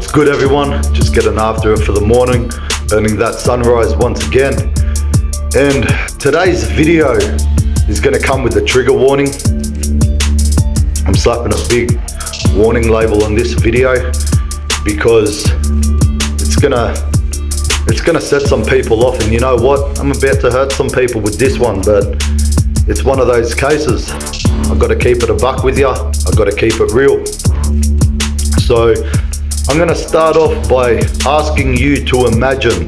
What's good, everyone? Just getting after it for the morning, earning that sunrise once again. And today's video is going to come with a trigger warning. I'm slapping a big warning label on this video because it's gonna set some people off. And you know what? I'm about to hurt some people with this one, but it's one of those cases. I've got to keep it a buck with you. I've got to keep it real. So I'm going to start off by asking you to imagine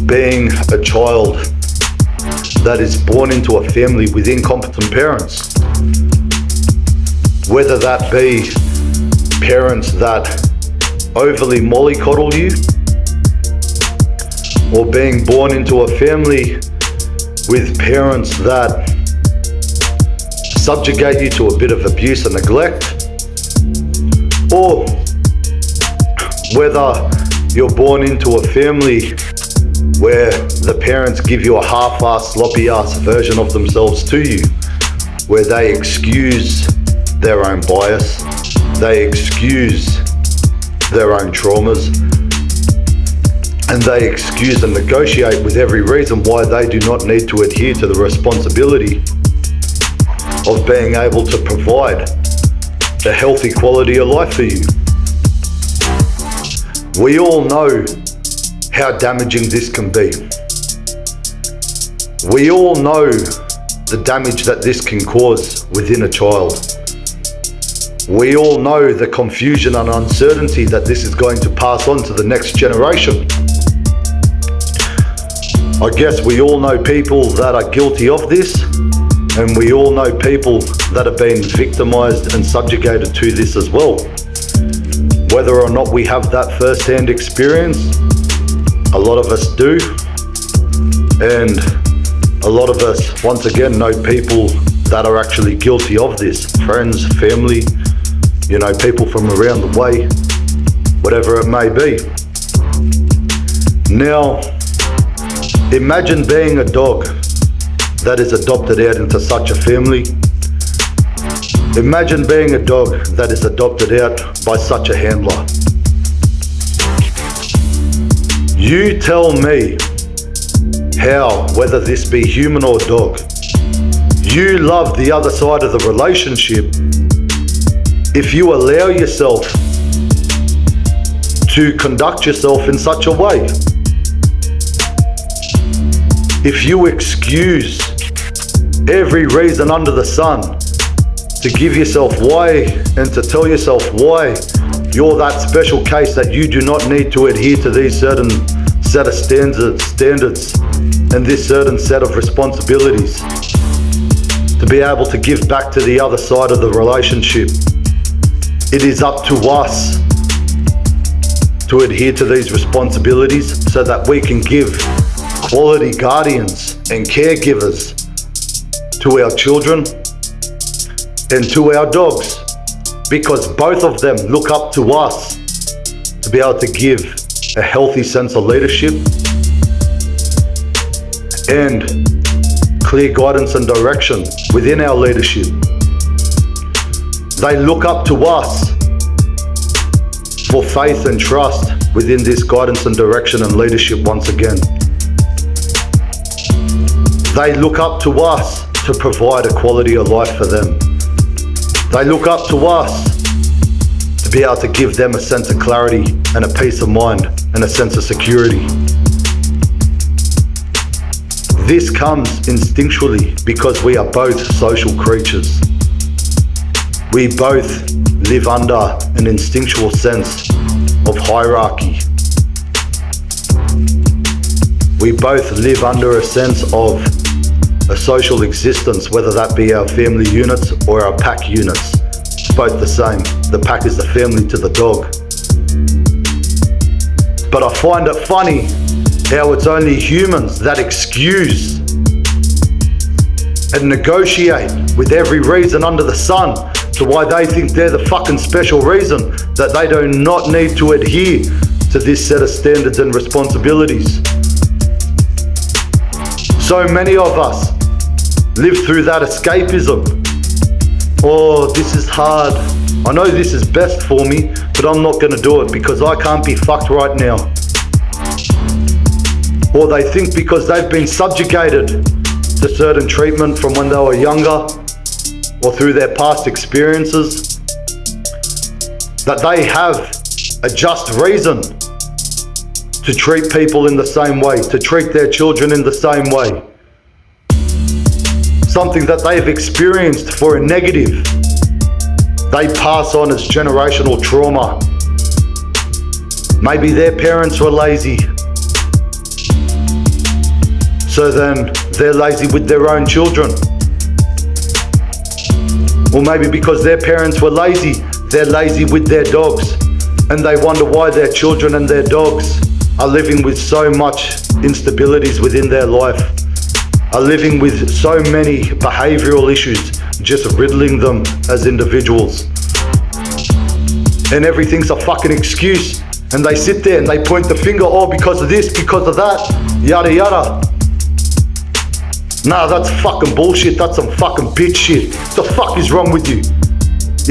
being a child that is born into a family with incompetent parents. Whether that be parents that overly mollycoddle you, or being born into a family with parents that subjugate you to a bit of abuse and neglect, or whether you're born into a family where the parents give you a half-assed, sloppy-ass version of themselves to you, where they excuse their own bias, they excuse their own traumas, and they excuse and negotiate with every reason why they do not need to adhere to the responsibility of being able to provide a healthy quality of life for you. We all know how damaging this can be. We all know the damage that this can cause within a child. We all know the confusion and uncertainty that this is going to pass on to the next generation. I guess we all know people that are guilty of this, and we all know people that have been victimized and subjugated to this as well. Whether or not we have that first-hand experience, a lot of us do, and a lot of us, once again, know people that are actually guilty of this. Friends, family, you know, people from around the way, whatever it may be. Now, imagine being a dog that is adopted out into such a family. Imagine being a dog that is adopted out by such a handler. You tell me how, whether this be human or dog, you love the other side of the relationship if you allow yourself to conduct yourself in such a way. If you excuse every reason under the sun to give yourself why and to tell yourself why you're that special case that you do not need to adhere to these certain set of standards and this certain set of responsibilities to be able to give back to the other side of the relationship, it is up to us to adhere to these responsibilities so that we can give quality guardians and caregivers to our children and to our dogs, because both of them look up to us to be able to give a healthy sense of leadership and clear guidance and direction within our leadership. They look up to us for faith and trust within this guidance and direction and leadership once again. They look up to us to provide a quality of life for them. They look up to us to be able to give them a sense of clarity and a peace of mind and a sense of security. This comes instinctually because we are both social creatures. We both live under an instinctual sense of hierarchy. We both live under a sense of a social existence, whether that be our family units or our pack units. It's both the same. The pack is the family to the dog. But I find it funny how it's only humans that excuse and negotiate with every reason under the sun to why they think they're the fucking special reason that they do not need to adhere to this set of standards and responsibilities. So many of us live through that escapism oh, this is hard. I know this is best for me, but I'm not going to do it because I can't be fucked right now. Or they think because they've been subjugated to certain treatment from when they were younger or through their past experiences, that they have a just reason to treat people in the same way, to treat their children in the same way. Something that they've experienced for a negative, they pass on as generational trauma. Maybe their parents were lazy, so then they're lazy with their own children. Or maybe because their parents were lazy, they're lazy with their dogs, and they wonder why their children and their dogs are living with so much instabilities within their life, are living with so many behavioral issues, just riddling them as individuals. And everything's a fucking excuse, and they sit there and they point the finger, oh, because of this, because of that, yada yada. Nah, that's fucking bullshit. That's some fucking bitch shit. What the fuck is wrong with you?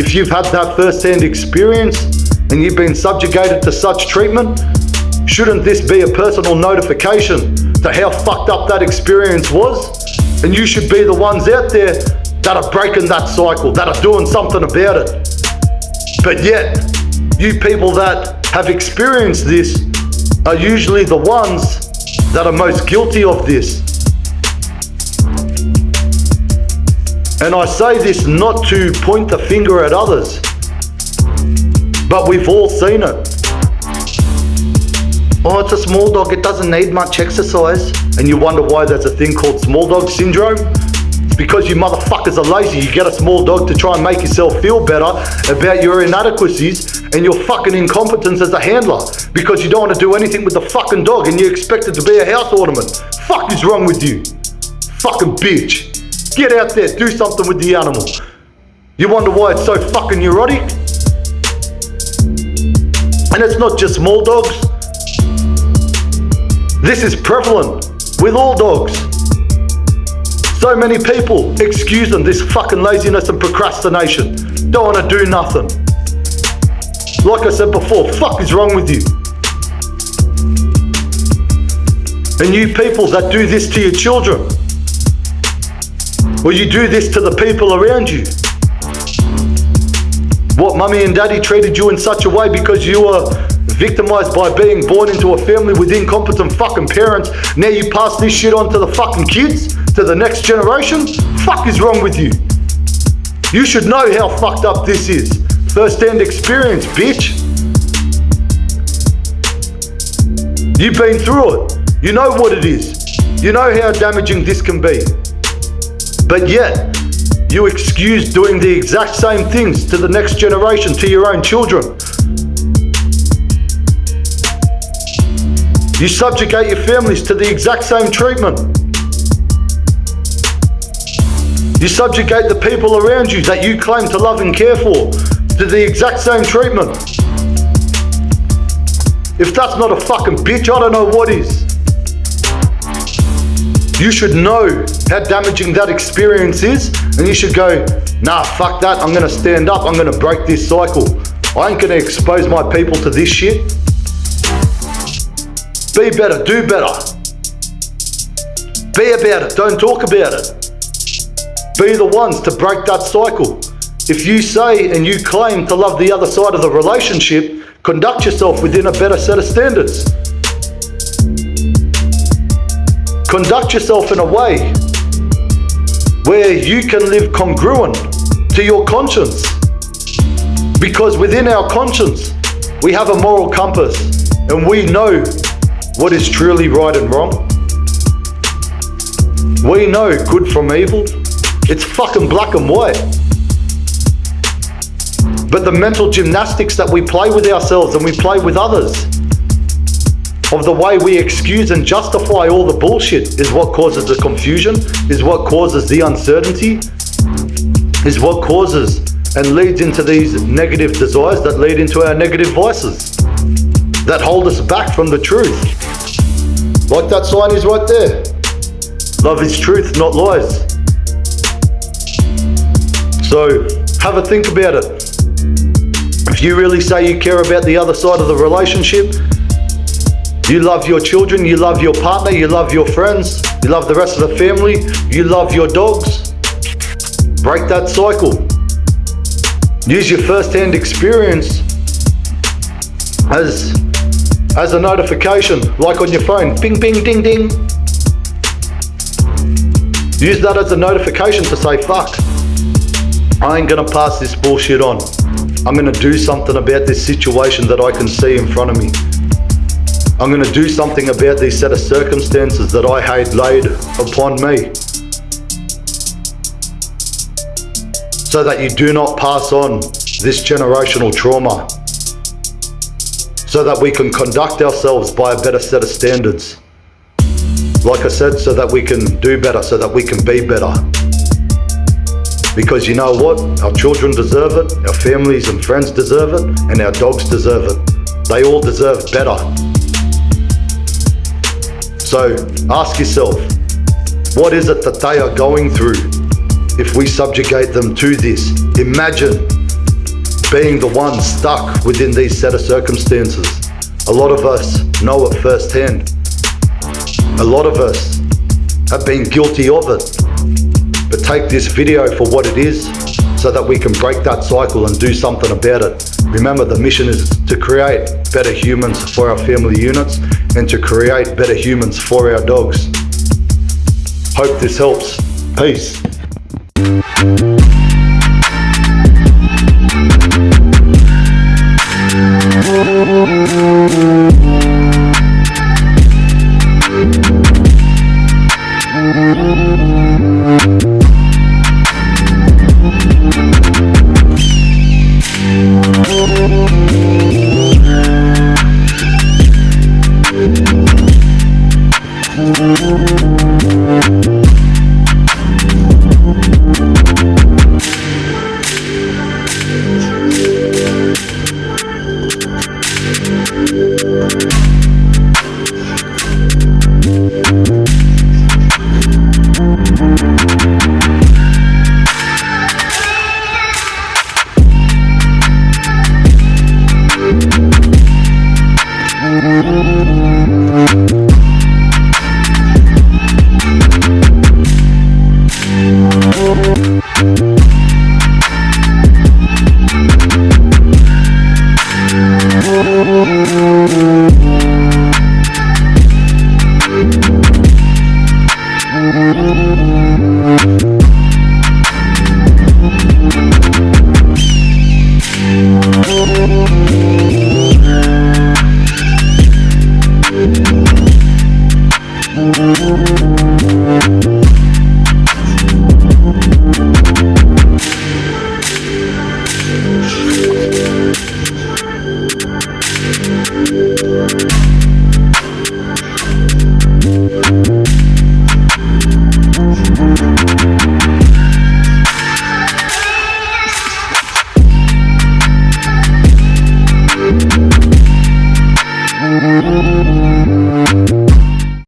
If you've had that first-hand experience and you've been subjugated to such treatment, shouldn't this be a personal notification to how fucked up that experience was? And you should be the ones out there that are breaking that cycle, that are doing something about it. But yet, you people that have experienced this are usually the ones that are most guilty of this. And I say this not to point the finger at others, but we've all seen it. Oh, it's a small dog, it doesn't need much exercise. And you wonder why there's a thing called small dog syndrome? It's because you motherfuckers are lazy. You get a small dog to try and make yourself feel better about your inadequacies and your fucking incompetence as a handler, because you don't want to do anything with the fucking dog and you expect it to be a house ornament. Fuck is wrong with you? Fucking bitch. Get out there, do something with the animal. You wonder why it's so fucking neurotic? And it's not just small dogs. This is prevalent with all dogs. So many people excusing this fucking laziness and procrastination. Don't want to do nothing. Like I said before, fuck is wrong with you? And you people that do this to your children, or you do this to the people around you. What, mummy and daddy treated you in such a way because you were victimized by being born into a family with incompetent fucking parents. Now you pass this shit on to the fucking kids, to the next generation? Fuck is wrong with you? You should know how fucked up this is. First-hand experience, bitch. You've been through it. You know what it is. You know how damaging this can be. But yet, you excuse doing the exact same things to the next generation, to your own children. You subjugate your families to the exact same treatment. You subjugate the people around you that you claim to love and care for to the exact same treatment. If that's not a fucking bitch, I don't know what is. You should know how damaging that experience is, and you should go, nah, fuck that, I'm gonna stand up, I'm gonna break this cycle. I ain't gonna expose my people to this shit. Be better, do better. Be about it, don't talk about it. Be the ones to break that cycle. If you say and you claim to love the other side of the relationship, conduct yourself within a better set of standards. Conduct yourself in a way where you can live congruent to your conscience. Because within our conscience, we have a moral compass and we know what is truly right and wrong. We know good from evil. It's fucking black and white. But the mental gymnastics that we play with ourselves and we play with others, of the way we excuse and justify all the bullshit, is what causes the confusion, is what causes the uncertainty, is what causes and leads into these negative desires that lead into our negative vices, that hold us back from the truth. Like that sign is right there. Love is truth, not lies. So have a think about it. If you really say you care about the other side of the relationship, you love your children, you love your partner, you love your friends, you love the rest of the family, you love your dogs, break that cycle. Use your first-hand experience as a notification, like on your phone, ping, ping, ding, ding. Use that as a notification to say, fuck, I ain't gonna pass this bullshit on. I'm gonna do something about this situation that I can see in front of me. I'm gonna do something about these set of circumstances that I hate laid upon me. So that you do not pass on this generational trauma. So that we can conduct ourselves by a better set of standards. Like I said, so that we can do better, so that we can be better. Because you know what? Our children deserve it, our families and friends deserve it, and our dogs deserve it. They all deserve better. So ask yourself, what is it that they are going through if we subjugate them to this? Imagine being the one stuck within these set of circumstances. A lot of us know it firsthand. A lot of us have been guilty of it. But take this video for what it is so that we can break that cycle and do something about it. Remember, the mission is to create better humans for our family units and to create better humans for our dogs. Hope this helps. Peace. Thank you.